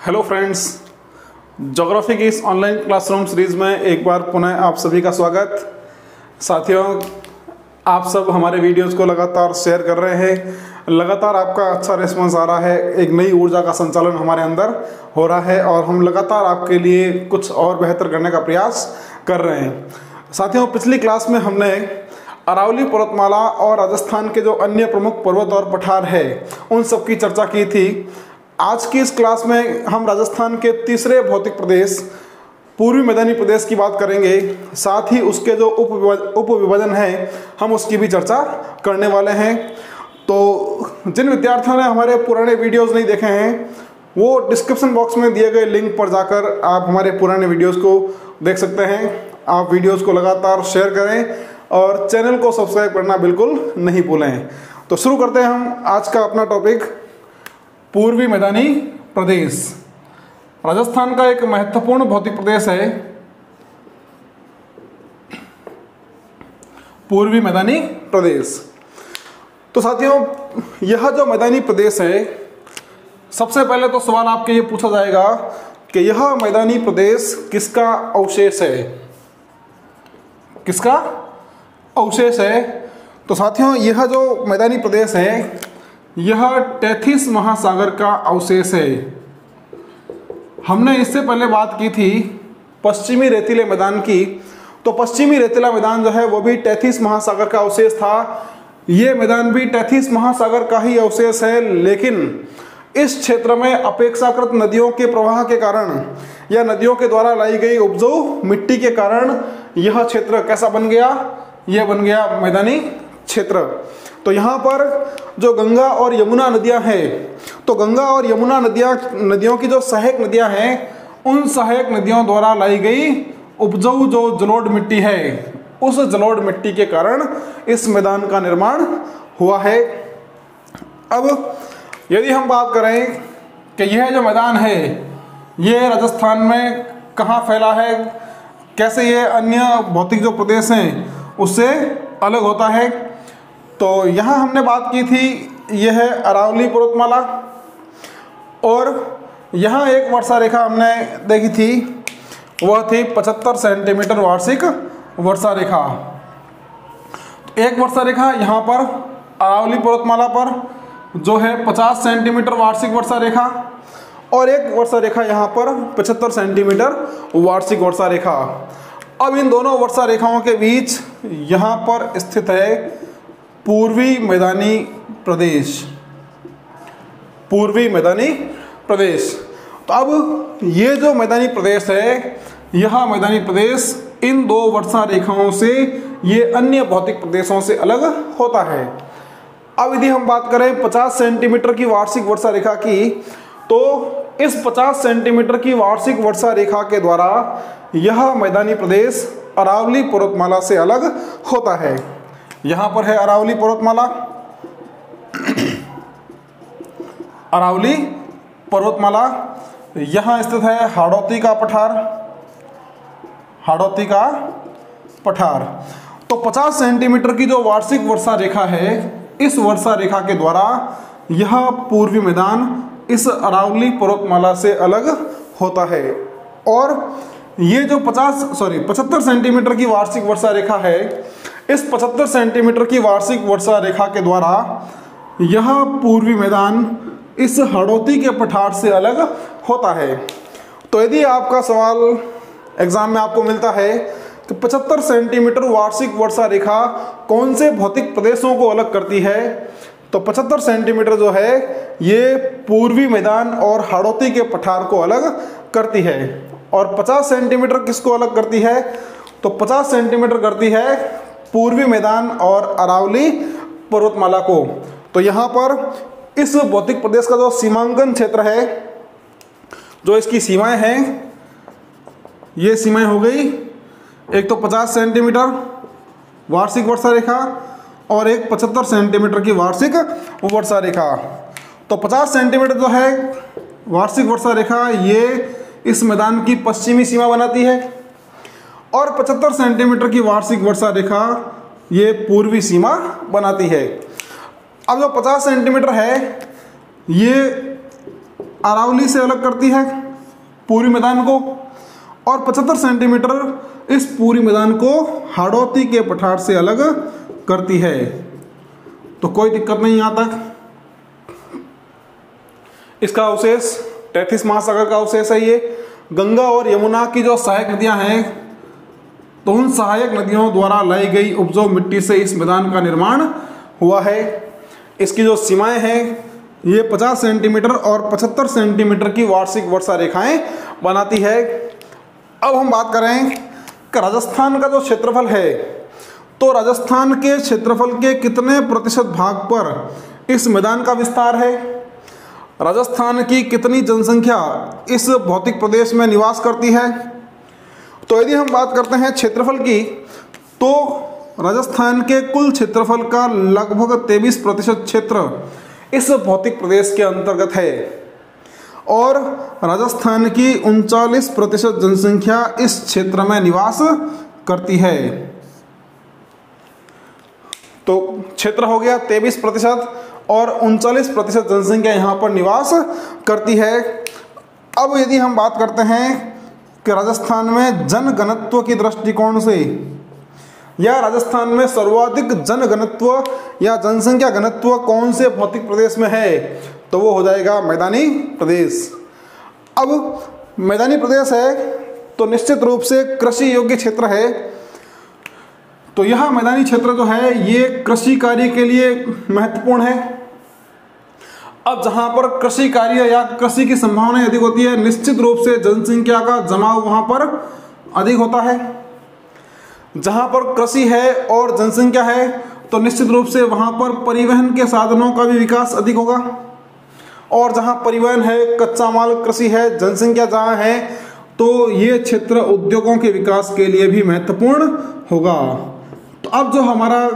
Hello friends, geography की इस online classroom series में एक बार पुनः आप सभी का स्वागत। साथियों, आप सब हमारे वीडियोस को लगातार शेयर कर रहे हैं, लगातार आपका अच्छा रिस्पांस आ रहा है, एक नई ऊर्जा का संचालन हमारे अंदर हो रहा है और हम लगातार आपके लिए कुछ और बेहतर करने का प्रयास कर रहे हैं। साथियों, पिछली क्लास में हमने अरावली पर्वतमाला और राजस्थान के जो अन्य प्रमुख पर्वत और पठार है उन सब की चर्चा की थी। आज की इस क्लास में हम राजस्थान के तीसरे भौतिक प्रदेश पूर्वी मैदानी प्रदेश की बात करेंगे। साथ ही उसके जो उप विभाजन है हम उसकी भी चर्चा करने वाले हैं। तो जिन विद्यार्थियों ने हमारे पुराने वीडियोस नहीं देखे हैं वो डिस्क्रिप्शन बॉक्स में दिए गए लिंक पर जाकर आप हमारे पुराने वीडियोस को देख सकते हैं। आप वीडियोस को लगातार शेयर करें और चैनल को सब्सक्राइब करना बिल्कुल नहीं भूलें। तो शुरू करते हैं हम आज का अपना टॉपिक, पूर्वी मैदानी प्रदेश। राजस्थान का एक महत्वपूर्ण भौतिक प्रदेश है पूर्वी मैदानी प्रदेश। तो साथियों, यह जो मैदानी प्रदेश है, सबसे पहले तो सवाल आपके ये पूछा जाएगा कि यह मैदानी प्रदेश किसका अवशेष है, किसका अवशेष है। तो साथियों, यह जो मैदानी प्रदेश है यह टेथिस महासागर का अवशेष है। हमने इससे पहले बात की थी पश्चिमी रेतीले मैदान की। तो पश्चिमी रेतीला मैदान जो है वो भी टेथिस महासागर का अवशेष था। ये मैदान भी टेथिस महासागर का ही अवशेष है, लेकिन इस क्षेत्र में अपेक्षाकृत नदियों के प्रवाह के कारण या नदियों के द्वारा लाई गई उपजाऊ मिट्टी के कारण यह क्षेत्र कैसा बन गया, यह बन गया मैदानी क्षेत्र। तो यहाँ पर जो गंगा और यमुना नदियाँ हैं, तो गंगा और यमुना नदियों की जो सहायक नदियाँ हैं, उन सहायक नदियों द्वारा लाई गई उपजाऊ जो जलोढ़ मिट्टी है, उस जलोढ़ मिट्टी के कारण इस मैदान का निर्माण हुआ है। अब यदि हम बात करें कि यह जो मैदान है ये राजस्थान में कहाँ फैला है, कैसे ये अन्य भौतिक जो प्रदेश हैं उससे अलग होता है, तो यहाँ हमने बात की थी यह है अरावली पर्वतमाला। और यहाँ एक वर्षा रेखा हमने देखी थी, वह थी 75 सेंटीमीटर वार्षिक वर्षा रेखा। एक वर्षा रेखा यहाँ पर अरावली पर्वतमाला पर जो है 50 सेंटीमीटर वार्षिक वर्षा रेखा, और एक वर्षा रेखा यहाँ पर 75 सेंटीमीटर वार्षिक वर्षा रेखा। अब इन दोनों वर्षा रेखाओं के बीच यहाँ पर स्थित है पूर्वी मैदानी प्रदेश, पूर्वी मैदानी प्रदेश। तो अब ये जो मैदानी प्रदेश है, यह मैदानी प्रदेश इन दो वर्षा रेखाओं से ये अन्य भौतिक प्रदेशों से अलग होता है। अब यदि हम बात करें 50 सेंटीमीटर की वार्षिक वर्षा रेखा की, तो इस 50 सेंटीमीटर की वार्षिक वर्षा रेखा के द्वारा यह मैदानी प्रदेश अरावली पर्वतमाला से अलग होता है। यहाँ पर है अरावली पर्वतमाला, अरावली पर्वतमाला। यहाँ स्थित है हाड़ौती का पठार, हाड़ौती का पठार। तो 50 सेंटीमीटर की जो वार्षिक वर्षा रेखा है, इस वर्षा रेखा के द्वारा यह पूर्वी मैदान इस अरावली पर्वतमाला से अलग होता है। और ये जो 75 सेंटीमीटर की वार्षिक वर्षा रेखा है, इस 75 सेंटीमीटर की वार्षिक वर्षा रेखा के द्वारा यह पूर्वी मैदान इस हाड़ौती के पठार से अलग होता है। तो यदि आपका सवाल एग्जाम में आपको मिलता है कि 75 सेंटीमीटर वार्षिक वर्षा रेखा कौन से भौतिक प्रदेशों को अलग करती है, तो 75 सेंटीमीटर जो है ये पूर्वी मैदान और हाड़ौती के पठार को अलग करती है। और 50 सेंटीमीटर किसको अलग करती है, तो 50 सेंटीमीटर करती है पूर्वी मैदान और अरावली पर्वतमाला को। तो यहाँ पर इस भौतिक प्रदेश का जो सीमांकन क्षेत्र है, जो इसकी सीमाएं हैं, ये सीमाएं हो गई, एक तो 50 सेंटीमीटर वार्षिक वर्षा रेखा और एक 75 सेंटीमीटर की वार्षिक वर्षा रेखा। तो 50 सेंटीमीटर जो है वार्षिक वर्षा रेखा ये इस मैदान की पश्चिमी सीमा बनाती है, और 75 सेंटीमीटर की वार्षिक वर्षा रेखा ये पूर्वी सीमा बनाती है। अब जो 50 सेंटीमीटर है ये अरावली से अलग करती है पूरी मैदान को, और 75 सेंटीमीटर इस पूरी मैदान को हाड़ौती के पठार से अलग करती है। तो कोई दिक्कत नहीं यहाँ तक। इसका अवशेष टेथिस महासागर का अवशेष है। ये गंगा और यमुना की जो सहायक नदियां हैं, तो उन सहायक नदियों द्वारा लाई गई उपजाऊ मिट्टी से इस मैदान का निर्माण हुआ है। इसकी जो सीमाएं हैं ये 50 सेंटीमीटर और 75 सेंटीमीटर की वार्षिक वर्षा रेखाएं बनाती है। अब हम बात करें कि राजस्थान का जो क्षेत्रफल है, तो राजस्थान के क्षेत्रफल के कितने प्रतिशत भाग पर इस मैदान का विस्तार है, राजस्थान की कितनी जनसंख्या इस भौतिक प्रदेश में निवास करती है। तो यदि हम बात करते हैं क्षेत्रफल की, तो राजस्थान के कुल क्षेत्रफल का लगभग 23% क्षेत्र इस भौतिक प्रदेश के अंतर्गत है, और राजस्थान की 39% जनसंख्या इस क्षेत्र में निवास करती है। तो क्षेत्र हो गया 23% और 39% जनसंख्या यहाँ पर निवास करती है। अब यदि हम बात करते हैं कि राजस्थान में जनघनत्व की दृष्टिकोण से, या राजस्थान में सर्वाधिक जनघनत्व या जनसंख्या घनत्व कौन से भौतिक प्रदेश में है, तो वो हो जाएगा मैदानी प्रदेश। अब मैदानी प्रदेश है तो निश्चित रूप से कृषि योग्य क्षेत्र है। तो यह मैदानी क्षेत्र जो है ये कृषि कार्य के लिए महत्वपूर्ण है। अब जहाँ पर कृषि कार्य या कृषि की संभावना अधिक होती है, निश्चित रूप से जनसंख्या का जमाव वहाँ पर अधिक होता है। जहाँ पर कृषि है और जनसंख्या है, तो निश्चित रूप से वहाँ पर परिवहन के साधनों का भी विकास अधिक होगा। और जहाँ परिवहन है, कच्चा माल कृषि है, जनसंख्या जहाँ है, तो ये क्षेत्र उद्योगों के विकास के लिए भी महत्वपूर्ण होगा। तो अब जो हमारा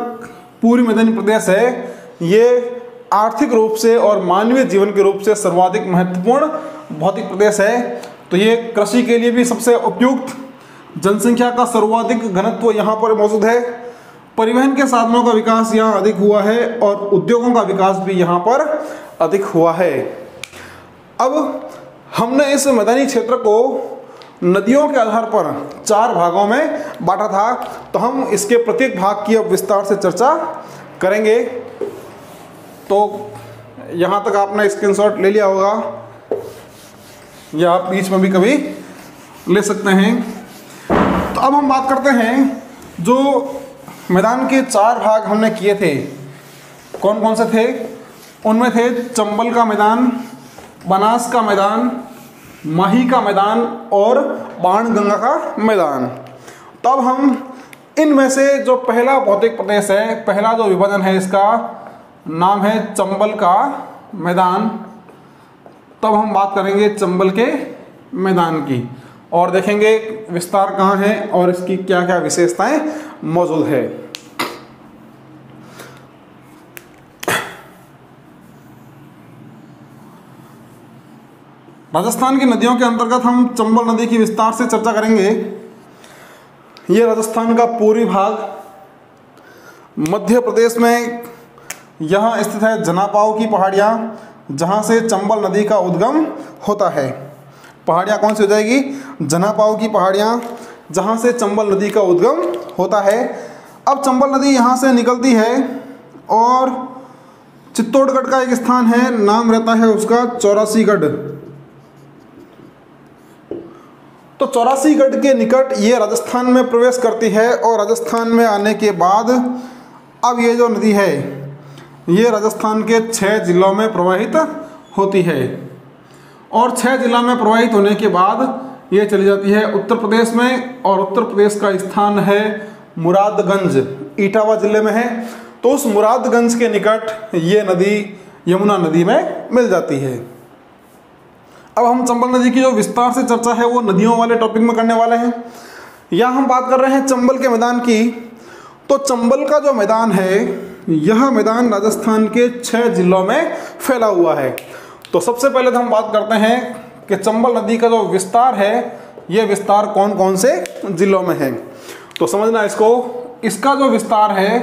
पूरी मैदानी प्रदेश है, ये आर्थिक रूप से और मानवीय जीवन के रूप से सर्वाधिक महत्वपूर्ण भौतिक प्रदेश है। तो ये कृषि के लिए भी सबसे उपयुक्त, जनसंख्या का सर्वाधिक घनत्व यहाँ पर मौजूद है, परिवहन के साधनों का विकास यहाँ अधिक हुआ है, और उद्योगों का विकास भी यहाँ पर अधिक हुआ है। अब हमने इस मैदानी क्षेत्र को नदियों के आधार पर 4 भागों में बांटा था, तो हम इसके प्रत्येक भाग की अब विस्तार से चर्चा करेंगे। तो यहाँ तक आपने स्क्रीनशॉट ले लिया होगा, या आप बीच में भी कभी ले सकते हैं। तो अब हम बात करते हैं जो मैदान के 4 भाग हमने किए थे, कौन कौन से थे। उनमें थे चंबल का मैदान, बनास का मैदान, माही का मैदान और बाणगंगा का मैदान। तो अब हम इनमें से जो पहला भौतिक प्रदेश है, पहला जो विभाजन है, इसका नाम है चंबल का मैदान। तब हम बात करेंगे चंबल के मैदान की और देखेंगे विस्तार कहाँ है और इसकी क्या क्या विशेषताएं मौजूद है। राजस्थान की नदियों के अंतर्गत हम चंबल नदी की विस्तार से चर्चा करेंगे। ये राजस्थान का पूर्वी भाग, मध्य प्रदेश में यहाँ स्थित है जनापाव की पहाड़ियाँ, जहाँ से चंबल नदी का उद्गम होता है। पहाड़ियाँ कौन सी हो जाएगी? जनापाव की पहाड़ियाँ, जहाँ से चंबल नदी का उद्गम होता है। अब चंबल नदी यहाँ से निकलती है और चित्तौड़गढ़ का एक स्थान है, नाम रहता है उसका चौरासीगढ़। तो चौरासीगढ़ के निकट ये राजस्थान में प्रवेश करती है, और राजस्थान में आने के बाद अब ये जो नदी है ये राजस्थान के 6 जिलों में प्रवाहित होती है, और 6 जिला में प्रवाहित होने के बाद ये चली जाती है उत्तर प्रदेश में, और उत्तर प्रदेश का स्थान है मुरादगंज, इटावा जिले में है। तो उस मुरादगंज के निकट ये नदी यमुना नदी में मिल जाती है। अब हम चंबल नदी की जो विस्तार से चर्चा है वो नदियों वाले टॉपिक में करने वाले हैं। यहाँ हम बात कर रहे हैं चंबल के मैदान की। तो चंबल का जो मैदान है, यह मैदान राजस्थान के 6 जिलों में फैला हुआ है। तो सबसे पहले तो हम बात करते हैं कि चंबल नदी का जो विस्तार है, यह विस्तार कौन कौन से जिलों में है। तो समझना इसको, इसका जो विस्तार है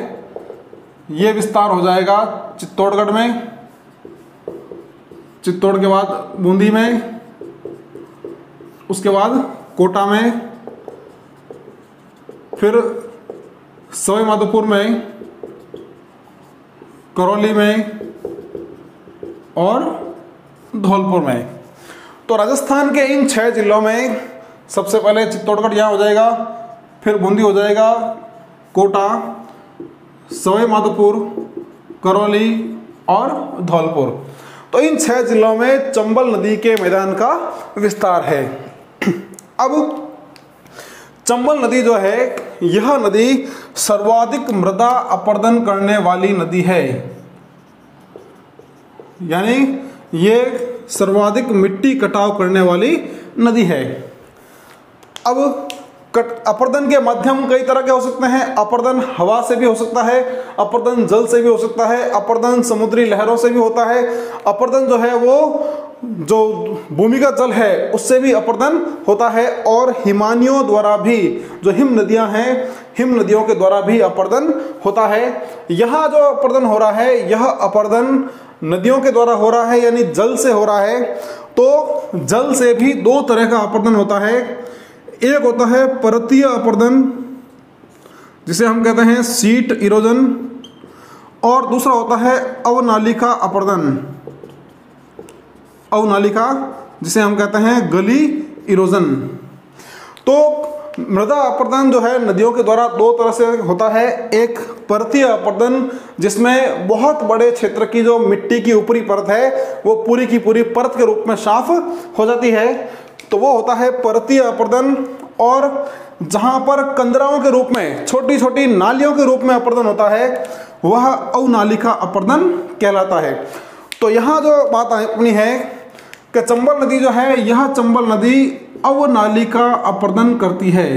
ये विस्तार हो जाएगा चित्तौड़गढ़ में, चित्तौड़ के बाद बूंदी में, उसके बाद कोटा में, फिर सवाई माधोपुर में, करौली में और धौलपुर में। तो राजस्थान के इन 6 जिलों में सबसे पहले चित्तौड़गढ़ यहाँ हो जाएगा, फिर बूंदी हो जाएगा, कोटा, सवाई माधोपुर, करौली और धौलपुर। तो इन 6 जिलों में चंबल नदी के मैदान का विस्तार है। अब चंबल नदी जो है, यह नदी सर्वाधिक मृदा अपरदन करने वाली नदी है, यानी ये सर्वाधिक मिट्टी कटाव करने वाली नदी है। अब अपरदन के माध्यम कई तरह के हो सकते हैं। अपरदन हवा से भी हो सकता है, अपरदन जल से भी हो सकता है, अपरदन समुद्री लहरों से भी होता है, अपरदन जो है वो जो भूमिगत जल है उससे भी अपरदन होता है, और हिमानियों द्वारा भी, जो हिम नदियां हैं, हिम नदियों के द्वारा भी अपरदन होता है। यहाँ जो अपरदन हो रहा है, यह अपरदन नदियों के द्वारा हो रहा है, यानी जल से हो रहा है। तो जल से भी 2 तरह का अपरदन होता है। एक होता है पर्वतीय अपरदन, जिसे हम कहते हैं सीट इरोजन, और दूसरा होता है अवनालिका अपरदन, अवनालिका जिसे हम कहते हैं गली इरोजन। तो मृदा अपरदन जो है नदियों के द्वारा 2 तरह से होता है। एक पर्वतीय अपरदन, जिसमें बहुत बड़े क्षेत्र की जो मिट्टी की ऊपरी परत है वो पूरी की पूरी परत के रूप में साफ हो जाती है, तो वो होता है पर्वतीय अपरदन। और जहां पर कंदराओं के रूप में, छोटी छोटी नालियों के रूप में अपरदन होता है, वह अवनालिका अपरदन कहलाता है। तो यहाँ जो बात अपनी है कि चंबल नदी जो है, यह चंबल नदी अवनालिका अपरदन करती है।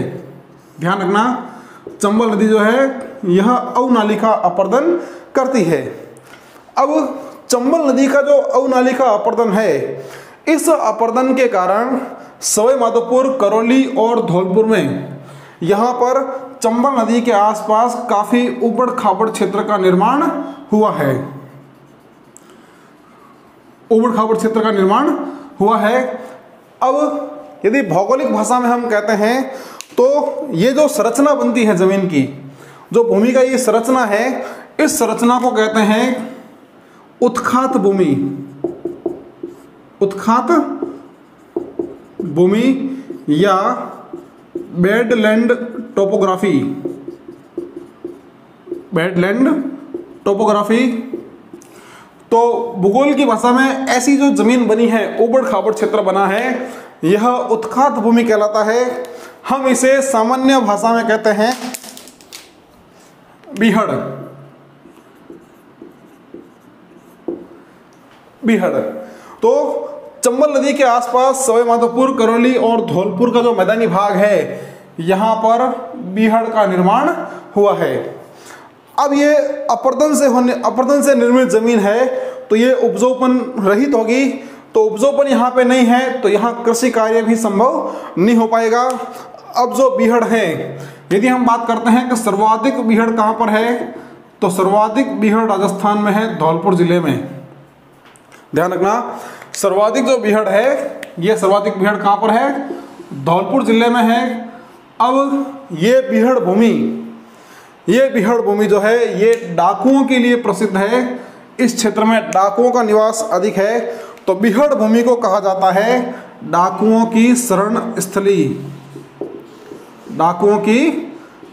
ध्यान रखना, चंबल नदी जो है यह अवनालिका अपरदन करती है। अब चंबल नदी का जो अवनालिका अपरदन है, इस अपरदन के कारण सवाई माधोपुर, करौली और धौलपुर में यहाँ पर चंबल नदी के आसपास काफी उबड़ खाबड़ क्षेत्र का निर्माण हुआ है, उबड़ खाबड़ क्षेत्र का निर्माण हुआ है। अब यदि भौगोलिक भाषा में हम कहते हैं तो ये जो संरचना बनती है जमीन की, जो भूमि का ये संरचना है, इस संरचना को कहते हैं उत्खात भूमि, उत्खात भूमि या बेडलैंड टोपोग्राफी, बेडलैंड टोपोग्राफी। तो भूगोल की भाषा में ऐसी जो जमीन बनी है, उबड़ खाबड़ क्षेत्र बना है, यह उत्खात भूमि कहलाता है। हम इसे सामान्य भाषा में कहते हैं बीहड़, बीहड़। तो चंबल नदी के आसपास सवाई माधोपुर, करौली और धौलपुर का जो मैदानी भाग है, यहाँ पर बीहड़ का निर्माण हुआ है। अब ये अपरदन से निर्मित जमीन है, तो ये उपजाऊपन रहित होगी। तो उपजाऊपन यहाँ पे नहीं है, तो यहाँ कृषि कार्य भी संभव नहीं हो पाएगा। अब जो बीहड़ है, यदि हम बात करते हैं कि सर्वाधिक बीहड़ कहाँ पर है, तो सर्वाधिक बीहड़ राजस्थान में है, धौलपुर जिले में। ध्यान रखना, सर्वाधिक जो बीहड़ है, ये सर्वाधिक बीहड़ कहाँ पर है, धौलपुर जिले में है। अब ये बीहड़ भूमि, ये बीहड़ भूमि जो है, ये डाकुओं के लिए प्रसिद्ध है। इस क्षेत्र में डाकुओं का निवास अधिक है, तो बीहड़ भूमि को कहा जाता है डाकुओं की शरण स्थली, डाकुओं की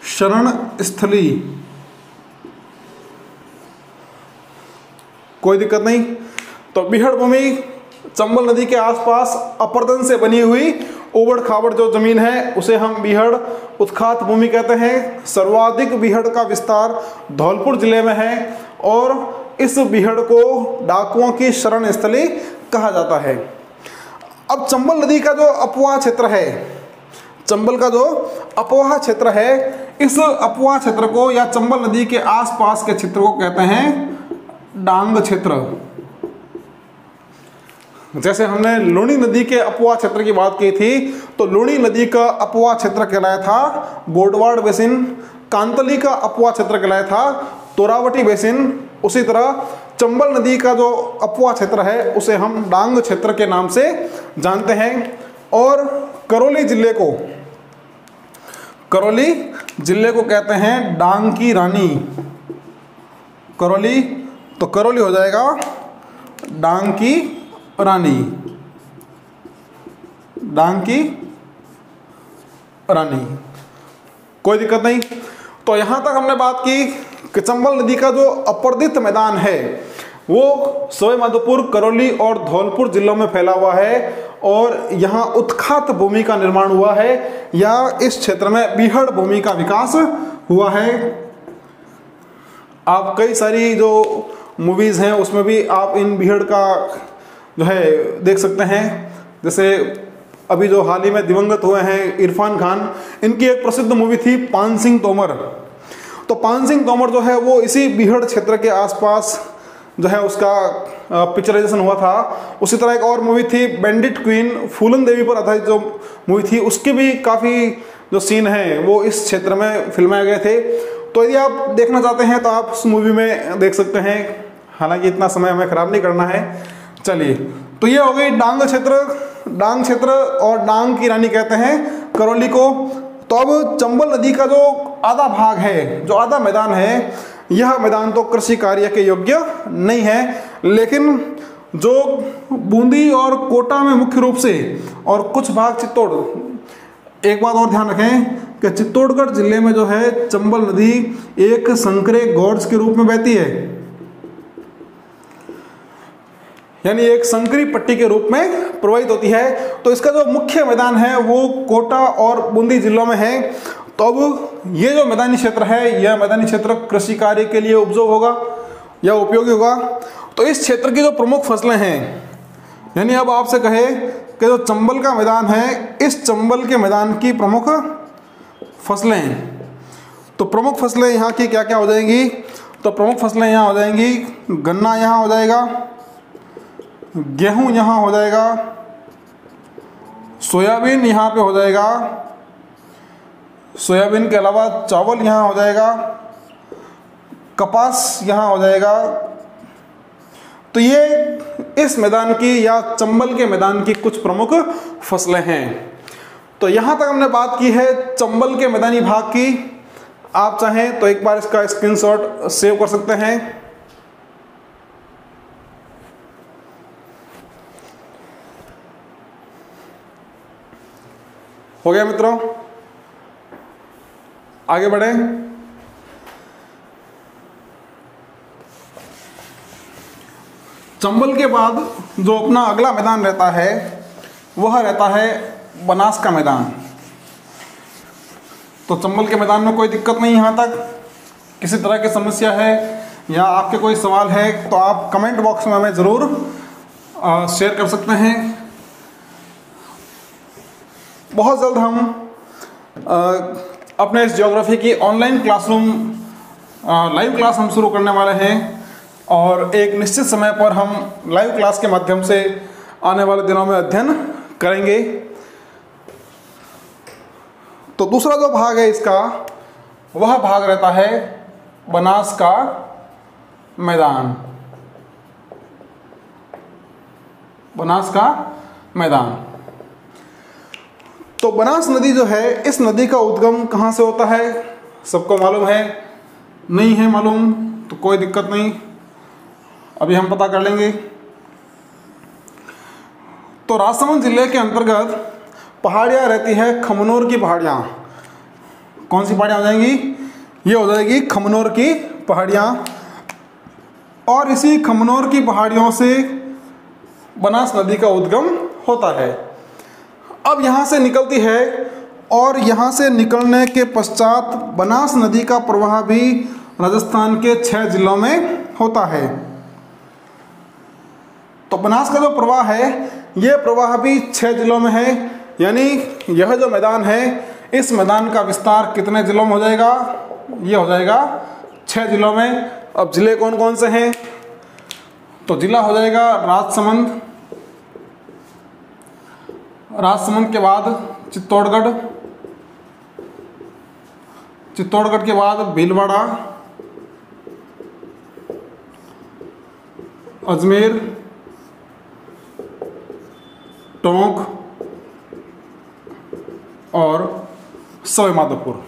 शरण स्थली। कोई दिक्कत नहीं। तो बीहड़ भूमि चंबल नदी के आसपास अपरदन से बनी हुई उबड़ खाबड़ जो जमीन है, उसे हम बीहड़ उत्खात भूमि कहते हैं। सर्वाधिक बीहड़ का विस्तार धौलपुर जिले में है, और इस बीहड़ को डाकुओं की शरण स्थली कहा जाता है। अब चंबल नदी का जो अपवाह क्षेत्र है, चंबल का जो अपवाह क्षेत्र है, इस अपवाह क्षेत्र को या चंबल नदी के आसपास के क्षेत्र को कहते हैं डांग क्षेत्र। जैसे हमने लूणी नदी के अपवाह क्षेत्र की बात की थी, तो लूणी नदी का अपवाह क्षेत्र कहलाया था गोडवाड़ बेसिन, कांतली का अपवाह क्षेत्र कहलाया था तोरावटी बेसिन। उसी तरह चंबल नदी का जो अपवा क्षेत्र है उसे हम डांग क्षेत्र के नाम से जानते हैं। और करौली जिले को कहते हैं डांग की रानी। करौली, तो करौली हो जाएगा डांग की रानी, डांग की रानी, कोई दिक्कत नहीं। तो यहां तक हमने बात की कि चंबल नदी का जो अपर्दित मैदान है वो सवाई माधोपुर, करौली और धौलपुर जिलों में फैला हुआ है और यहाँ उत्खात भूमि का निर्माण हुआ है या इस क्षेत्र में बीहड़ भूमि का विकास हुआ है। आप कई सारी जो मूवीज हैं उसमें भी आप इन बीहड़ का जो है देख सकते हैं। जैसे अभी जो हाल ही में दिवंगत हुए हैं इरफान खान, इनकी एक प्रसिद्ध मूवी थी पान सिंह तोमर। तो पान सिंह तोमर जो है वो इसी बीहड़ क्षेत्र के आसपास जो है उसका पिक्चराइजेशन हुआ था। उसी तरह एक और मूवी थी बैंडिट क्वीन, फूलन देवी पर आधारित जो मूवी थी, उसके भी काफ़ी जो सीन हैं वो इस क्षेत्र में फिल्माए गए थे। तो यदि आप देखना चाहते हैं तो आप उस मूवी में देख सकते हैं, हालांकि इतना समय हमें ख़राब नहीं करना है। चलिए, तो ये हो गई डांग क्षेत्र और डांग की रानी कहते हैं करौली को। तो अब चंबल नदी का जो आधा भाग है, जो आधा मैदान है, यह मैदान तो कृषि कार्य के योग्य नहीं है, लेकिन जो बूंदी और कोटा में मुख्य रूप से और कुछ भाग चित्तौड़, एक बात और ध्यान रखें कि चित्तौड़गढ़ जिले में जो है चंबल नदी एक संकरे गॉर्ज के रूप में बहती है, यानी एक संकरी पट्टी के रूप में प्रवाहित होती है। तो इसका जो मुख्य मैदान है वो कोटा और बूंदी जिलों में है। तो अब ये जो मैदानी क्षेत्र है, यह मैदानी क्षेत्र कृषि कार्य के लिए उपयोगी होगा या उपयोगी होगा। तो इस क्षेत्र की जो प्रमुख फसलें हैं, यानी अब आपसे कहे कि जो चंबल का मैदान है, इस चंबल के मैदान की प्रमुख फसलें, तो प्रमुख फसलें यहाँ की क्या क्या हो जाएंगी? तो प्रमुख फसलें यहाँ हो जाएंगी, गन्ना यहाँ हो जाएगा, गेहूं यहाँ हो जाएगा, सोयाबीन यहाँ पे हो जाएगा, सोयाबीन के अलावा चावल यहाँ हो जाएगा, कपास यहाँ हो जाएगा। तो ये इस मैदान की या चंबल के मैदान की कुछ प्रमुख फसलें हैं। तो यहाँ तक हमने बात की है चंबल के मैदानी भाग की। आप चाहें तो एक बार इसका स्क्रीनशॉट सेव कर सकते हैं। हो गया मित्रों, आगे बढ़े। चंबल के बाद जो अपना अगला मैदान रहता है वह रहता है बनास का मैदान। तो चंबल के मैदान में कोई दिक्कत नहीं, यहाँ तक किसी तरह की समस्या है या आपके कोई सवाल है तो आप कमेंट बॉक्स में हमें ज़रूर शेयर कर सकते हैं। बहुत जल्द हम अपने इस ज्योग्राफी की ऑनलाइन क्लासरूम लाइव क्लास हम शुरू करने वाले हैं और एक निश्चित समय पर हम लाइव क्लास के माध्यम से आने वाले दिनों में अध्ययन करेंगे। तो दूसरा जो भाग है इसका, वह भाग रहता है बनास का मैदान। बनास का मैदान। तो बनास नदी जो है, इस नदी का उद्गम कहाँ से होता है? सबको मालूम है? नहीं है मालूम तो कोई दिक्कत नहीं, अभी हम पता कर लेंगे। तो राजसमंद जिले के अंतर्गत पहाड़ियाँ रहती है, खमनोर की पहाड़ियाँ। कौन सी पहाड़ियाँ हो जाएंगी? ये हो जाएगी खमनोर की पहाड़ियाँ। और इसी खमनोर की पहाड़ियों से बनास नदी का उद्गम होता है। अब यहाँ से निकलती है और यहाँ से निकलने के पश्चात बनास नदी का प्रवाह भी राजस्थान के 6 जिलों में होता है। तो बनास का जो प्रवाह है, ये प्रवाह भी 6 जिलों में है, यानी यह जो मैदान है, इस मैदान का विस्तार कितने जिलों में हो जाएगा? ये हो जाएगा 6 जिलों में। अब जिले कौन कौन से हैं? तो जिला हो जाएगा राजसमंद, राजसमंद के बाद चित्तौड़गढ़, चित्तौड़गढ़ के बाद भीलवाड़ा, अजमेर, टोंक और सवाई माधोपुर।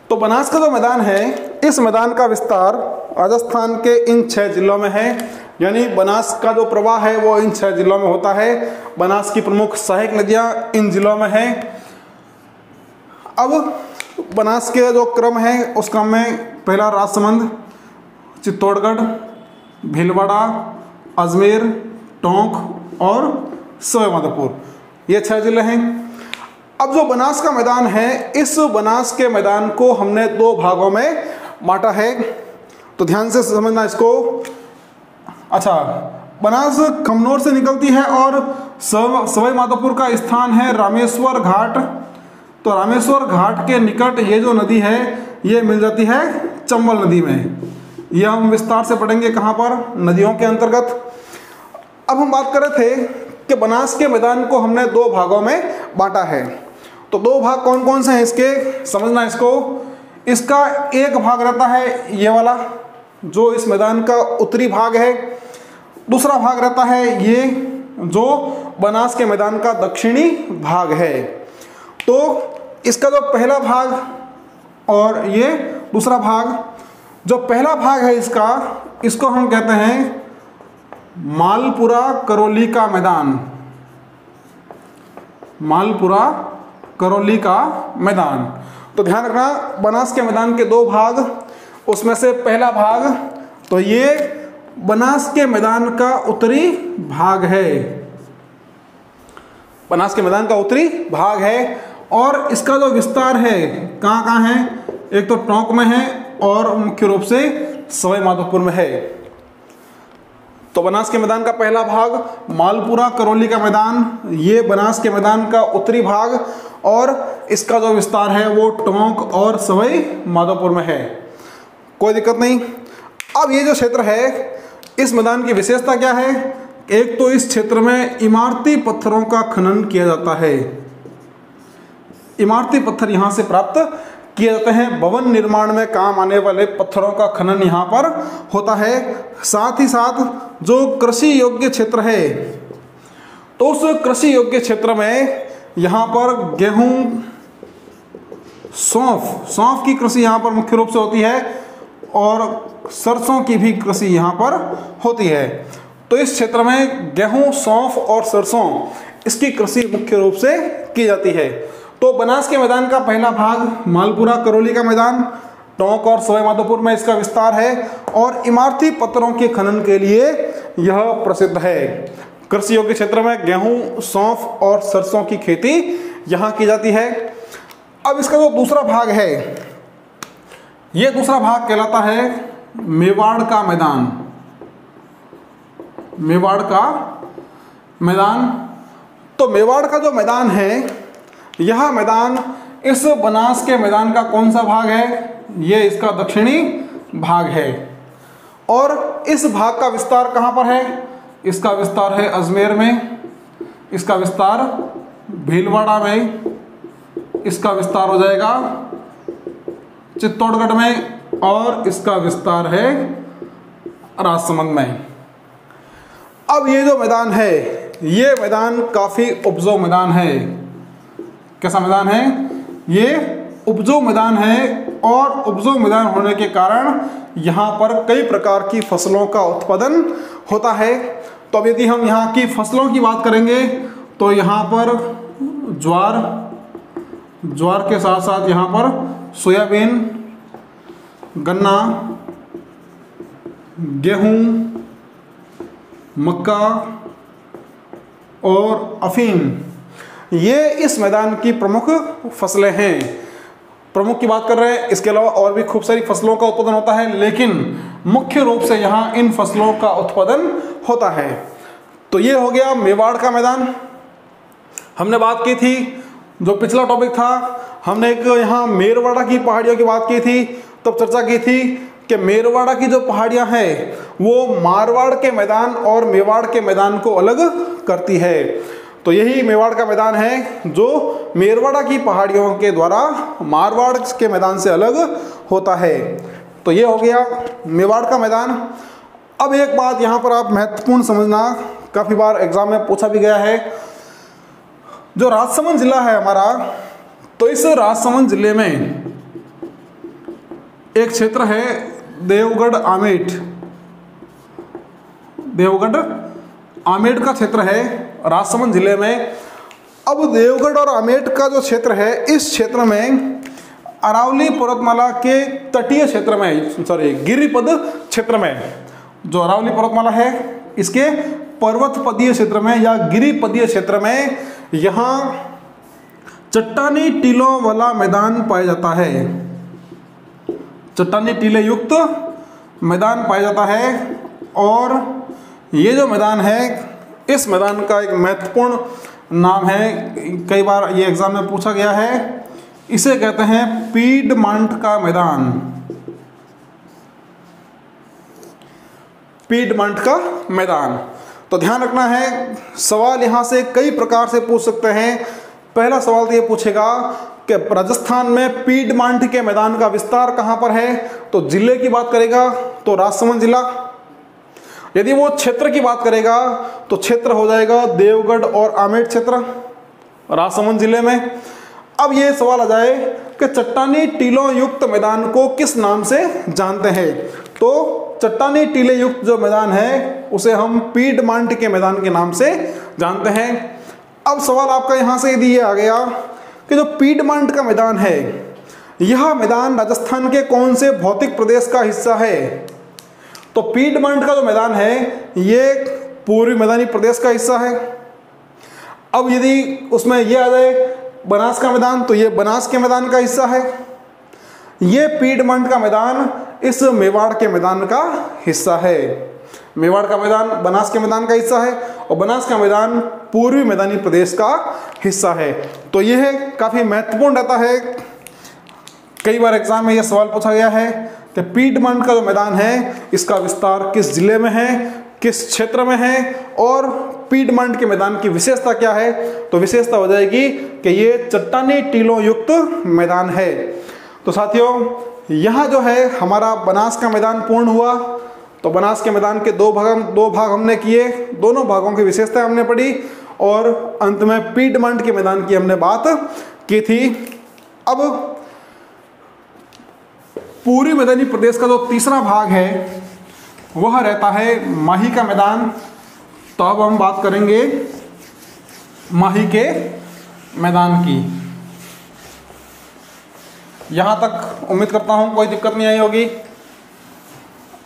तो बनास का जो मैदान है, इस मैदान का विस्तार राजस्थान के इन 6 जिलों में है। यानी बनास का जो प्रवाह है वो इन 6 जिलों में होता है। बनास की प्रमुख सहायक नदियां इन जिलों में हैं। अब बनास के जो क्रम है उस क्रम में पहला राजसमंद, चित्तौड़गढ़, भीलवाड़ा, अजमेर, टोंक और सवाई माधोपुर, ये 6 जिले हैं। अब जो बनास का मैदान है, इस बनास के मैदान को हमने 2 भागों में बांटा है। तो ध्यान से समझना इसको। अच्छा, बनास खमनोर से निकलती है और सवाई माधोपुर का स्थान है रामेश्वर घाट। तो रामेश्वर घाट के निकट ये जो नदी है ये मिल जाती है चंबल नदी में। यह हम विस्तार से पढ़ेंगे कहाँ पर, नदियों के अंतर्गत। अब हम बात कर रहे थे कि बनास के मैदान को हमने 2 भागों में बांटा है। तो 2 भाग कौन कौन से हैं इसके, समझना इसको। इसका एक भाग रहता है ये वाला जो इस मैदान का उत्तरी भाग है। दूसरा भाग रहता है ये जो बनास के मैदान का दक्षिणी भाग है। तो इसका जो पहला भाग और ये दूसरा भाग, जो पहला भाग है इसको हम कहते हैं मालपुरा करौली का मैदान। मालपुरा करौली का मैदान। तो ध्यान रखना, बनास के मैदान के 2 भाग, उसमें से पहला भाग तो ये बनास के मैदान का उत्तरी भाग है। बनास के मैदान का उत्तरी भाग है और इसका जो विस्तार है कहाँ कहाँ है, एक तो टोंक में है और मुख्य रूप से सवाई माधोपुर में है। तो बनास के मैदान का पहला भाग मालपुरा करौली का मैदान, ये बनास के मैदान का उत्तरी भाग और इसका जो विस्तार है वो टोंक और सवाई माधोपुर में है। कोई दिक्कत नहीं। अब ये जो क्षेत्र है, इस मैदान की विशेषता क्या है? एक तो इस क्षेत्र में इमारती पत्थरों का खनन किया जाता है। इमारती पत्थर यहाँ से प्राप्त किए जाते हैं। भवन निर्माण में काम आने वाले पत्थरों का खनन यहाँ पर होता है। साथ ही साथ जो कृषि योग्य क्षेत्र है, तो उस कृषि योग्य क्षेत्र में यहाँ पर गेहूं, सौंफ की कृषि यहाँ पर मुख्य रूप से होती है और सरसों की भी कृषि यहाँ पर होती है। तो इस क्षेत्र में गेहूं, सौंफ और सरसों, इसकी कृषि मुख्य रूप से की जाती है। तो बनास के मैदान का पहला भाग मालपुरा करौली का मैदान, टोंक और सवाई माधोपुर में इसका विस्तार है और इमारती पत्थरों के खनन के लिए यह प्रसिद्ध है। कृषि योग्य क्षेत्र में गेहूं, सौंफ और सरसों की खेती यहाँ की जाती है। अब इसका जो दूसरा भाग है, ये दूसरा भाग कहलाता है मेवाड़ का मैदान। मेवाड़ का मैदान। तो मेवाड़ का जो मैदान है, यह मैदान इस बनास के मैदान का कौन सा भाग है? ये इसका दक्षिणी भाग है। और इस भाग का विस्तार कहाँ पर है? इसका विस्तार है अजमेर में, इसका विस्तार भीलवाड़ा में, इसका विस्तार हो जाएगा चित्तौड़गढ़ में और इसका विस्तार है राजसमंद में। अब ये जो मैदान है, ये मैदान काफ़ी उपजाऊ मैदान है। कैसा मैदान है? ये उपजाऊ मैदान है और उपजाऊ मैदान होने के कारण यहाँ पर कई प्रकार की फसलों का उत्पादन होता है। तो अब यदि हम यहाँ की फसलों की बात करेंगे तो यहाँ पर ज्वार के साथ साथ यहाँ पर सोयाबीन, गन्ना, गेहूँ, मक्का और अफीम, ये इस मैदान की प्रमुख फसलें हैं। प्रमुख की बात कर रहे हैं, इसके अलावा और भी खूब सारी फसलों का उत्पादन होता है, लेकिन मुख्य रूप से यहाँ इन फसलों का उत्पादन होता है। तो ये हो गया मेवाड़ का मैदान। हमने बात की थी, जो पिछला टॉपिक था, हमने एक यहाँ मेरवाड़ा की पहाड़ियों की बात की थी। तब चर्चा की थी कि मेरवाड़ा की जो पहाड़ियाँ हैं वो मारवाड़ के मैदान और मेवाड़ के मैदान को अलग करती है। तो यही मेवाड़ का मैदान है जो मेरवाड़ा की पहाड़ियों के द्वारा मारवाड़ के मैदान से अलग होता है। तो ये हो गया मेवाड़ का मैदान। अब एक बात यहाँ पर आप महत्वपूर्ण समझना, काफ़ी बार एग्जाम में पूछा भी गया है, जो राजसमंद जिला है हमारा, तो इस राजसमंद जिले में एक क्षेत्र है देवगढ़ आमेठ। देवगढ़ आमेठ का क्षेत्र है राजसमंद जिले में। अब देवगढ़ और आमेठ का जो क्षेत्र है, इस क्षेत्र में अरावली पर्वतमाला के तटीय क्षेत्र में, गिरिपद क्षेत्र में, जो अरावली पर्वतमाला है इसके पर्वतपदीय क्षेत्र में या गिरिपदीय क्षेत्र में यहाँ चट्टानी टीलों वाला मैदान पाया जाता है। चट्टानी टीले युक्त मैदान पाया जाता है। और ये जो मैदान है, इस मैदान का एक महत्वपूर्ण नाम है, कई बार ये एग्जाम में पूछा गया है, इसे कहते हैं पीडमांट का मैदान। पीडमांट का मैदान। तो ध्यान रखना है, सवाल यहाँ से कई प्रकार से पूछ सकते हैं। पहला सवाल तो ये पूछेगा कि राजस्थान में पीडमांट के मैदान का विस्तार कहाँ पर है, तो जिले की बात करेगा तो राजसमंद जिला। यदि वो क्षेत्र की बात करेगा तो क्षेत्र हो जाएगा देवगढ़ और आमेठ क्षेत्र राजसमंद जिले में। अब ये सवाल आ जाए कि चट्टानी टीलों युक्त मैदान को किस नाम से जानते हैं, तो चट्टानी टीले युक्त जो मैदान है उसे हम पीडमांट के मैदान के नाम से जानते हैं। अब सवाल आपका यहाँ से यदि ये आ गया कि जो पीडमांट का मैदान है, यह मैदान राजस्थान के कौन से भौतिक प्रदेश का हिस्सा है, तो पीडमांट का जो मैदान है ये पूर्वी मैदानी प्रदेश का हिस्सा है। अब यदि उसमें ये आ जाए बनास का मैदान, तो ये बनास के मैदान का हिस्सा है। ये पीडमांट का मैदान इस मेवाड़ के मैदान का हिस्सा है। मेवाड़ का मैदान बनास के मैदान का हिस्सा है और बनास का मैदान पूर्वी मैदानी प्रदेश का हिस्सा है। तो यह काफ़ी महत्वपूर्ण रहता है। कई बार एग्जाम में यह सवाल पूछा गया है कि पीडमांट का जो मैदान है इसका विस्तार किस जिले में है, किस क्षेत्र में है, और पीडमांट के मैदान की विशेषता क्या है, तो विशेषता हो जाएगी कि ये चट्टानी टीलों युक्त मैदान है। तो साथियों, यहाँ जो है हमारा बनास का मैदान पूर्ण हुआ। तो बनास के मैदान के दो भाग हमने किए, दोनों भागों की विशेषता हमने पढ़ी और अंत में पीडमांट के मैदान की हमने बात की थी। अब पूर्वी मैदानी प्रदेश का जो तीसरा भाग है वह रहता है माही का मैदान। तो अब हम बात करेंगे माही के मैदान की। यहाँ तक उम्मीद करता हूँ कोई दिक्कत नहीं आई होगी।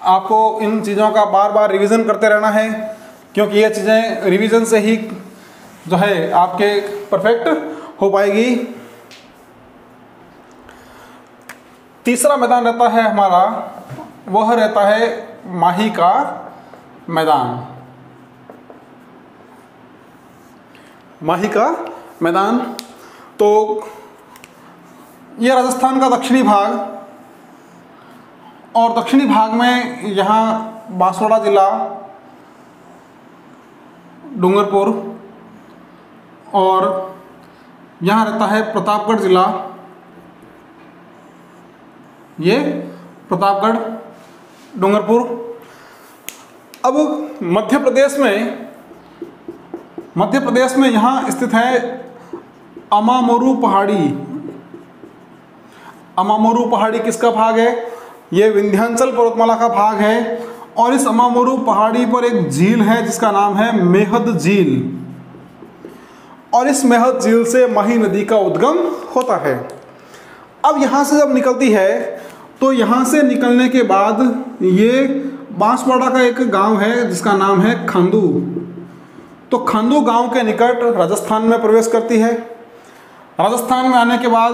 आपको इन चीज़ों का बार बार रिवीजन करते रहना है, क्योंकि ये चीज़ें रिवीजन से ही जो है आपके परफेक्ट हो पाएगी। तीसरा मैदान रहता है हमारा, वह रहता है माही का मैदान। माही का मैदान तो यह राजस्थान का दक्षिणी भाग, और दक्षिणी भाग में यहाँ बांसवाड़ा जिला, डूंगरपुर, और यहाँ रहता है प्रतापगढ़ जिला। ये प्रतापगढ़, डूंगरपुर। अब मध्य प्रदेश में यहाँ स्थित है अमामोरू पहाड़ी। अमामोरू पहाड़ी किसका भाग है? ये विंध्याचल पर्वतमाला का भाग है। और इस अमामोरू पहाड़ी पर एक झील है जिसका नाम है मेहद झील, और इस मेहद झील से माही नदी का उद्गम होता है। अब यहाँ से जब निकलती है तो यहाँ से निकलने के बाद ये बांसवाड़ा का एक गांव है जिसका नाम है खांदू। तो खांदू गांव के निकट राजस्थान में प्रवेश करती है। राजस्थान में आने के बाद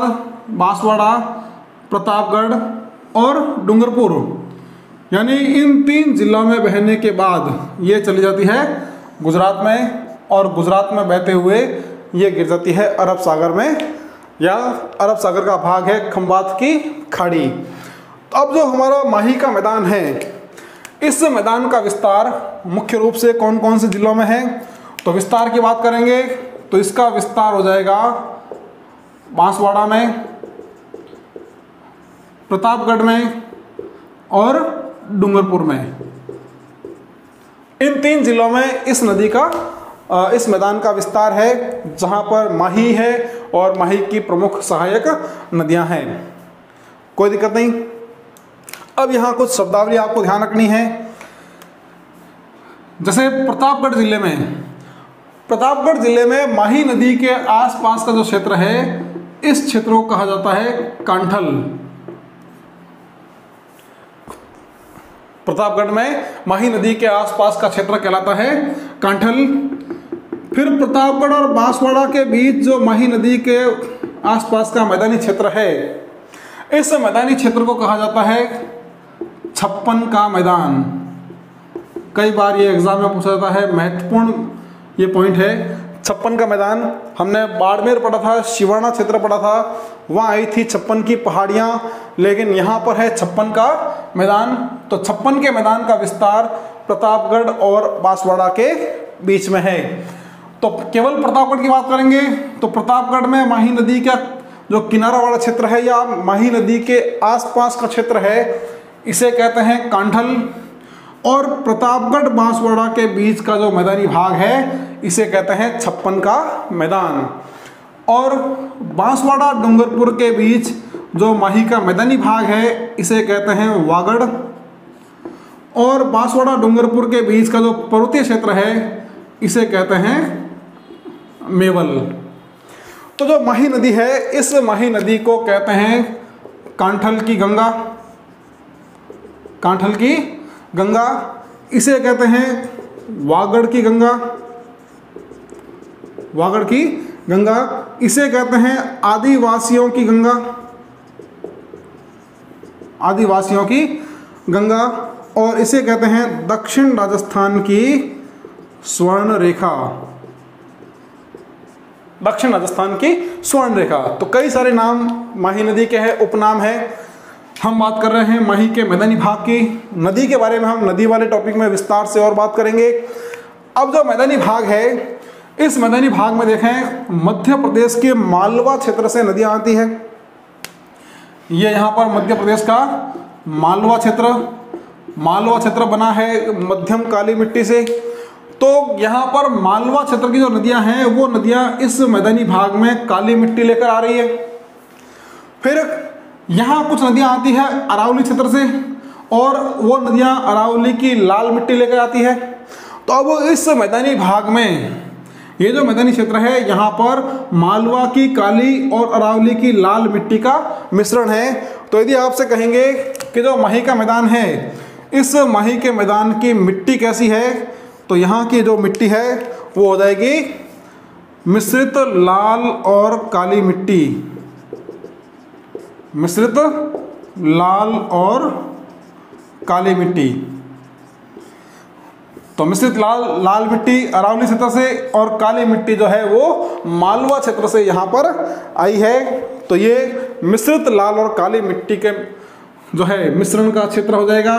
बांसवाड़ा, प्रतापगढ़ और डूंगरपुर, यानी इन 3 जिलों में बहने के बाद ये चली जाती है गुजरात में, और गुजरात में बहते हुए ये गिर जाती है अरब सागर में, या अरब सागर का भाग है खंबात की खाड़ी। तो अब जो हमारा माही का मैदान है, इस मैदान का विस्तार मुख्य रूप से कौन कौन से जिलों में है, तो विस्तार की बात करेंगे तो इसका विस्तार हो जाएगा बांसवाड़ा में, प्रतापगढ़ में और डूंगरपुर में। इन 3 जिलों में इस नदी का इस मैदान का विस्तार है, जहां पर माही है और माही की प्रमुख सहायक नदियां हैं। कोई दिक्कत नहीं। अब यहाँ कुछ शब्दावली आपको ध्यान रखनी है। जैसे प्रतापगढ़ जिले में माही नदी के आसपास का जो क्षेत्र है, इस क्षेत्र को कहा जाता है कांठल। प्रतापगढ़ में माही नदी के आसपास का क्षेत्र कहलाता है कांठल। फिर प्रतापगढ़ और बांसवाड़ा के बीच जो माही नदी के आसपास का मैदानी क्षेत्र है, इस मैदानी क्षेत्र को कहा जाता है छप्पन का मैदान। कई बार ये एग्जाम में पूछा जाता है, महत्वपूर्ण ये पॉइंट है। छप्पन का मैदान हमने बाड़मेर पढ़ा था, शिवाना क्षेत्र पढ़ा था, वहाँ आई थी छप्पन की पहाड़ियाँ, लेकिन यहाँ पर है छप्पन का मैदान। तो छप्पन के मैदान का विस्तार प्रतापगढ़ और बांसवाड़ा के बीच में है। तो केवल प्रतापगढ़ की बात करेंगे तो प्रतापगढ़ में माही नदी का जो किनारा वाला क्षेत्र है या माही नदी के आसपास का क्षेत्र है, इसे कहते हैं कांठल। और प्रतापगढ़ बांसवाड़ा के बीच का जो मैदानी भाग है, इसे कहते हैं छप्पन का मैदान। और बांसवाड़ा डूंगरपुर के बीच जो माही का मैदानी भाग है, इसे कहते हैं वागड़। और बांसवाड़ा डूंगरपुर के बीच का जो पर्वतीय क्षेत्र है, इसे कहते हैं मेवल। तो जो माही नदी है, इस माही नदी को कहते हैं कांठल की गंगा। कांठल की गंगा, इसे कहते हैं वागड़ की गंगा। वागड़ की गंगा, इसे कहते हैं आदिवासियों की गंगा। आदिवासियों की गंगा, और इसे कहते हैं दक्षिण राजस्थान की स्वर्ण रेखा। दक्षिण राजस्थान की स्वर्ण रेखा। तो कई सारे नाम माही नदी के हैं, उपनाम है। हम बात कर रहे हैं माही के मैदानी भाग की। नदी के बारे में हम नदी वाले टॉपिक में विस्तार से और बात करेंगे। अब जो मैदानी भाग है, इस मैदानी भाग में देखें, मध्य प्रदेश के मालवा क्षेत्र से नदियां आती है। ये यहाँ पर मध्य प्रदेश का मालवा क्षेत्र बना है मध्यम काली मिट्टी से। तो यहाँ पर मालवा क्षेत्र की जो नदियां हैं, वो नदियां इस मैदानी भाग में काली मिट्टी लेकर आ रही है। फिर यहाँ कुछ नदियां आती है अरावली क्षेत्र से, और वो नदियां अरावली की लाल मिट्टी लेकर आती है। तो अब इस मैदानी भाग में ये जो मैदानी क्षेत्र है, यहाँ पर मालवा की काली और अरावली की लाल मिट्टी का मिश्रण है। तो यदि आपसे कहेंगे कि जो माही का मैदान है, इस माही के मैदान की मिट्टी कैसी है, तो यहाँ की जो मिट्टी है वो हो जाएगी मिश्रित लाल और काली मिट्टी। मिश्रित लाल और काली मिट्टी। तो मिश्रित लाल मिट्टी अरावली क्षेत्र से, और काली मिट्टी जो है वो मालवा क्षेत्र से यहाँ पर आई है। तो ये मिश्रित लाल और काली मिट्टी के जो है मिश्रण का क्षेत्र हो जाएगा।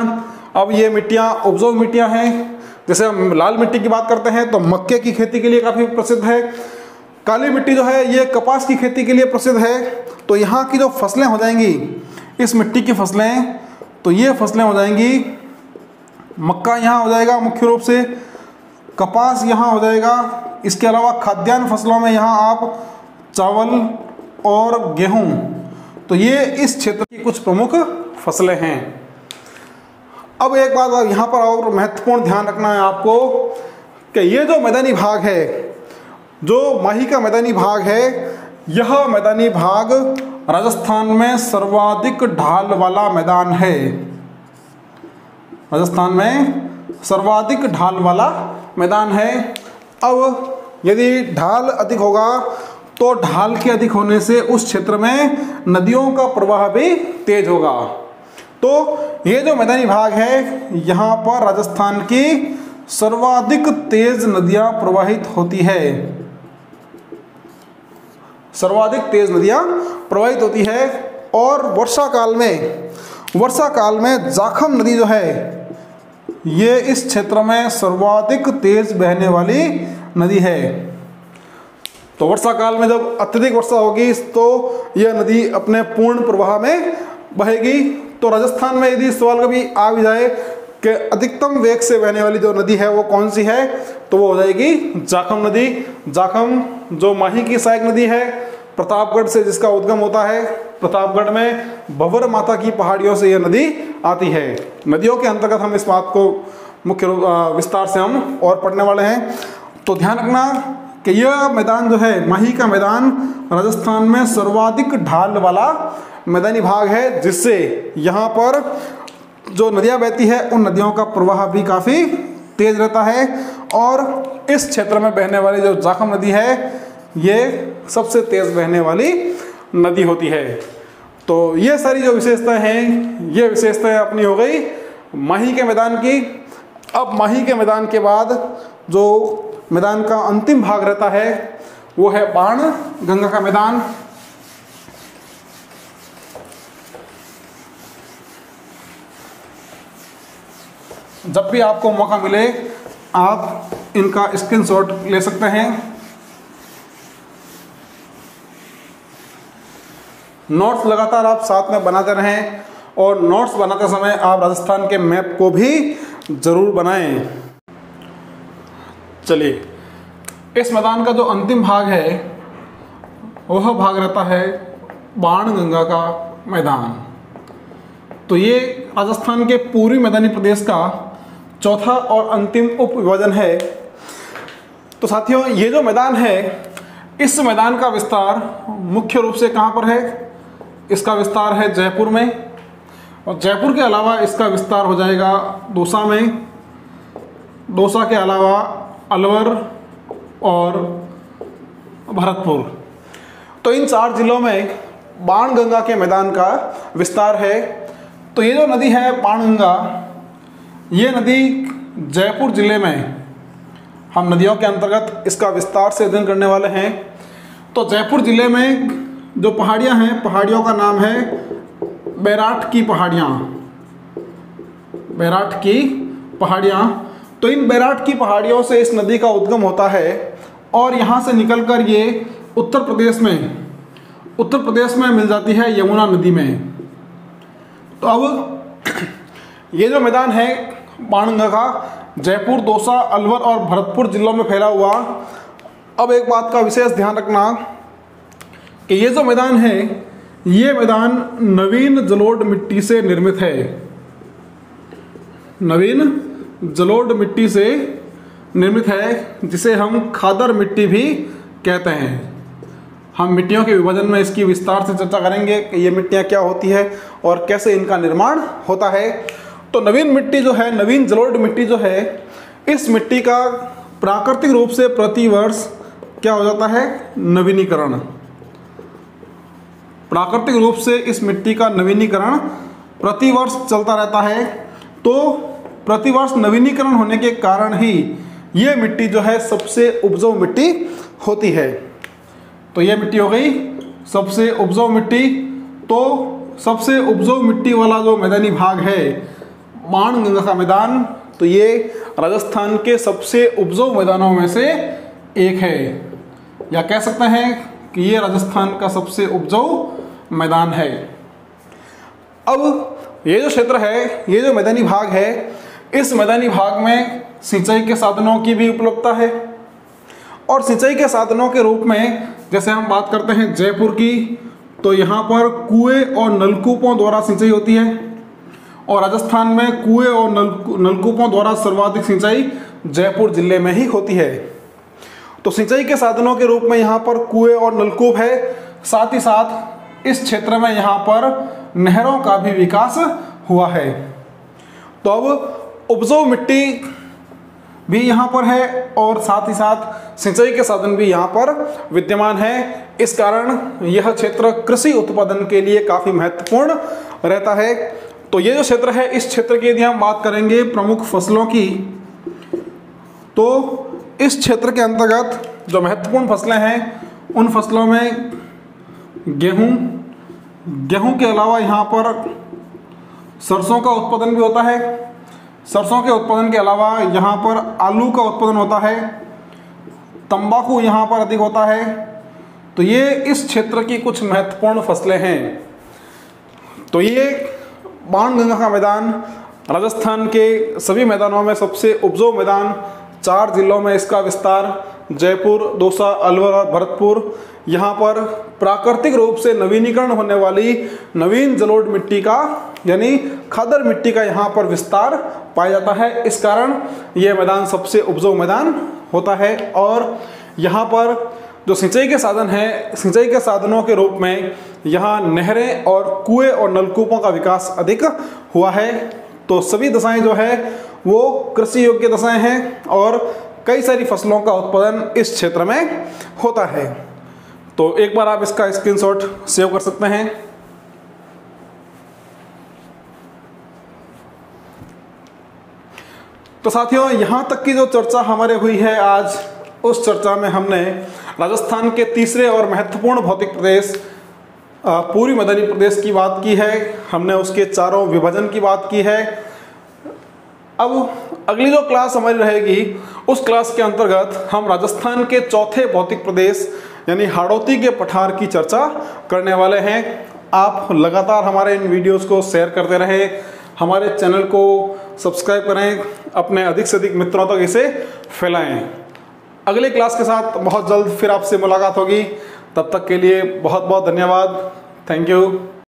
अब ये मिट्टियाँ उपजाऊ मिट्टियाँ हैं। जैसे हम लाल मिट्टी की बात करते हैं तो मक्के की खेती के लिए काफ़ी प्रसिद्ध है। काली मिट्टी जो है ये कपास की खेती के लिए प्रसिद्ध है। तो यहाँ की जो फसलें हो जाएंगी, इस मिट्टी की फसलें, तो ये फसलें हो जाएंगी, मक्का यहाँ हो जाएगा मुख्य रूप से, कपास यहाँ हो जाएगा। इसके अलावा खाद्यान्न फसलों में यहाँ आप चावल और गेहूँ, तो ये इस क्षेत्र की कुछ प्रमुख फसलें हैं। अब एक बात यहाँ पर और महत्वपूर्ण ध्यान रखना है आपको कि ये जो मैदानी भाग है, जो माही का मैदानी भाग है, यह मैदानी भाग राजस्थान में सर्वाधिक ढाल वाला मैदान है। राजस्थान में सर्वाधिक ढाल वाला मैदान है। अब यदि ढाल अधिक होगा तो ढाल के अधिक होने से उस क्षेत्र में नदियों का प्रवाह भी तेज होगा। तो ये जो मैदानी भाग है, यहाँ पर राजस्थान की सर्वाधिक तेज नदियाँ प्रवाहित होती है। सर्वाधिक तेज नदियाँ प्रवाहित होती है। और वर्षा काल में जाखम नदी जो है, ये इस क्षेत्र में सर्वाधिक तेज बहने वाली नदी है। तो वर्षा काल में जब अत्यधिक वर्षा होगी तो यह नदी अपने पूर्ण प्रवाह में बहेगी। तो राजस्थान में यदि सवाल कभी आ भी जाए कि अधिकतम वेग से बहने वाली जो नदी है वो कौन सी है, तो वो हो जाएगी जाखम नदी। जाखम जो माही की सहायक नदी है, प्रतापगढ़ से जिसका उद्गम होता है, प्रतापगढ़ में भंवर माता की पहाड़ियों से यह नदी आती है। नदियों के अंतर्गत हम इस बात को मुख्य विस्तार से हम और पढ़ने वाले हैं। तो ध्यान रखना कि यह मैदान जो है, माही का मैदान, राजस्थान में सर्वाधिक ढाल वाला मैदानी भाग है, जिससे यहाँ पर जो नदियाँ बहती है उन नदियों का प्रवाह भी काफ़ी तेज रहता है। और इस क्षेत्र में बहने वाली जो जाखम नदी है ये सबसे तेज बहने वाली नदी होती है। तो ये सारी जो विशेषताएं हैं, ये विशेषताएं अपनी हो गई माही के मैदान की। अब माही के मैदान के बाद जो मैदान का अंतिम भाग रहता है वो है बाण गंगा का मैदान। जब भी आपको मौका मिले आप इनका स्क्रीनशॉट ले सकते हैं। नोट्स लगातार आप साथ में बनाते रहें और नोट्स बनाते समय आप राजस्थान के मैप को भी ज़रूर बनाएं। चलिए, इस मैदान का जो अंतिम भाग है वह भाग रहता है बाण गंगा का मैदान। तो ये राजस्थान के पूर्वी मैदानी प्रदेश का चौथा और अंतिम उप विभाजन है। तो साथियों, ये जो मैदान है, इस मैदान का विस्तार मुख्य रूप से कहाँ पर है? इसका विस्तार है जयपुर में, और जयपुर के अलावा इसका विस्तार हो जाएगा दौसा में, दौसा के अलावा अलवर और भरतपुर। तो इन 4 जिलों में बाण गंगा के मैदान का विस्तार है। तो ये जो नदी है बाणगंगा, ये नदी जयपुर जिले में, हम नदियों के अंतर्गत इसका विस्तार से अध्ययन करने वाले हैं। तो जयपुर जिले में जो पहाड़ियाँ हैं, पहाड़ियों का नाम है बैराठ की पहाड़ियाँ। बैराठ की पहाड़ियाँ। तो इन बैराठ की पहाड़ियों से इस नदी का उद्गम होता है और यहाँ से निकलकर ये उत्तर प्रदेश में मिल जाती है यमुना नदी में। तो अब ये जो मैदान है बाणगंगा का, जयपुर, दौसा, अलवर और भरतपुर जिलों में फैला हुआ। अब एक बात का विशेष ध्यान रखना कि ये जो मैदान है, ये मैदान नवीन जलोढ़ मिट्टी से निर्मित है। नवीन जलोढ़ मिट्टी से निर्मित है, जिसे हम खादर मिट्टी भी कहते हैं। हम मिट्टियों के विभाजन में इसकी विस्तार से चर्चा करेंगे कि ये मिट्टियाँ क्या होती है और कैसे इनका निर्माण होता है। तो नवीन मिट्टी जो है, नवीन जलोढ़ मिट्टी जो है, इस मिट्टी का प्राकृतिक रूप से प्रतिवर्ष क्या हो जाता है? नवीनीकरण। प्राकृतिक रूप से इस मिट्टी का नवीनीकरण प्रतिवर्ष चलता रहता है। तो प्रतिवर्ष नवीनीकरण होने के कारण ही ये मिट्टी जो है सबसे उपजाऊ मिट्टी होती है। तो ये मिट्टी हो गई सबसे उपजाऊ मिट्टी। तो सबसे उपजाऊ मिट्टी वाला जो मैदानी भाग है बाणगंगा का मैदान, तो ये राजस्थान के सबसे उपजाऊ मैदानों में से एक है, या कह सकते हैं कि ये राजस्थान का सबसे उपजाऊ मैदान है। अब ये जो क्षेत्र है, ये जो मैदानी भाग है, इस मैदानी भाग में सिंचाई के साधनों की भी उपलब्धता है। और सिंचाई के साधनों के रूप में जैसे हम बात करते हैं जयपुर की, तो यहाँ पर कुएं और नलकूपों द्वारा सिंचाई होती है। और राजस्थान में कुएं और नलकूपों द्वारा सर्वाधिक सिंचाई जयपुर जिले में ही होती है। तो सिंचाई के साधनों के रूप में यहाँ पर कुएं और नलकूप है। साथ ही साथ इस क्षेत्र में यहाँ पर नहरों का भी विकास हुआ है। तो अब उपजाऊ मिट्टी भी यहाँ पर है और साथ ही साथ सिंचाई के साधन भी यहाँ पर विद्यमान है। इस कारण यह क्षेत्र कृषि उत्पादन के लिए काफ़ी महत्वपूर्ण रहता है। तो ये जो क्षेत्र है, इस क्षेत्र की यदि हम बात करेंगे प्रमुख फसलों की, तो इस क्षेत्र के अंतर्गत जो महत्वपूर्ण फसलें हैं, उन फसलों में गेहूं के अलावा यहाँ पर सरसों का उत्पादन भी होता है। सरसों के उत्पादन के अलावा यहाँ पर आलू का उत्पादन होता है, तंबाकू यहाँ पर अधिक होता है। तो ये इस क्षेत्र की कुछ महत्वपूर्ण फसलें हैं। तो ये बाणगंगा का मैदान राजस्थान के सभी मैदानों में सबसे उपजाऊ मैदान, 4 जिलों में इसका विस्तार, जयपुर, दौसा, अलवर और भरतपुर। यहाँ पर प्राकृतिक रूप से नवीनीकरण होने वाली नवीन जलोढ़ मिट्टी का यानी खादर मिट्टी का यहाँ पर विस्तार पाया जाता है। इस कारण यह मैदान सबसे उपजाऊ मैदान होता है। और यहाँ पर जो सिंचाई के साधन हैं, सिंचाई के साधनों के रूप में यहाँ नहरें और कुएं और नलकूपों का विकास अधिक हुआ है। तो सभी दशाएं जो है वो कृषि योग्य दशाएं हैं और कई सारी फसलों का उत्पादन इस क्षेत्र में होता है। तो एक बार आप इसका स्क्रीनशॉट सेव कर सकते हैं। तो साथियों, यहाँ तक की जो चर्चा हमारे हुई है आज, उस चर्चा में हमने राजस्थान के तीसरे और महत्वपूर्ण भौतिक प्रदेश पूर्वी मैदानी प्रदेश की बात की है। हमने उसके चारों विभाजन की बात की है। अब अगली जो क्लास हमारी रहेगी, उस क्लास के अंतर्गत हम राजस्थान के चौथे भौतिक प्रदेश यानी हाड़ौती के पठार की चर्चा करने वाले हैं। आप लगातार हमारे इन वीडियोस को शेयर करते रहें, हमारे चैनल को सब्सक्राइब करें, अपने अधिक से अधिक मित्रों तक इसे फैलाएं। अगली क्लास के साथ बहुत जल्द फिर आपसे मुलाकात होगी। तब तक के लिए बहुत बहुत धन्यवाद। Thank you.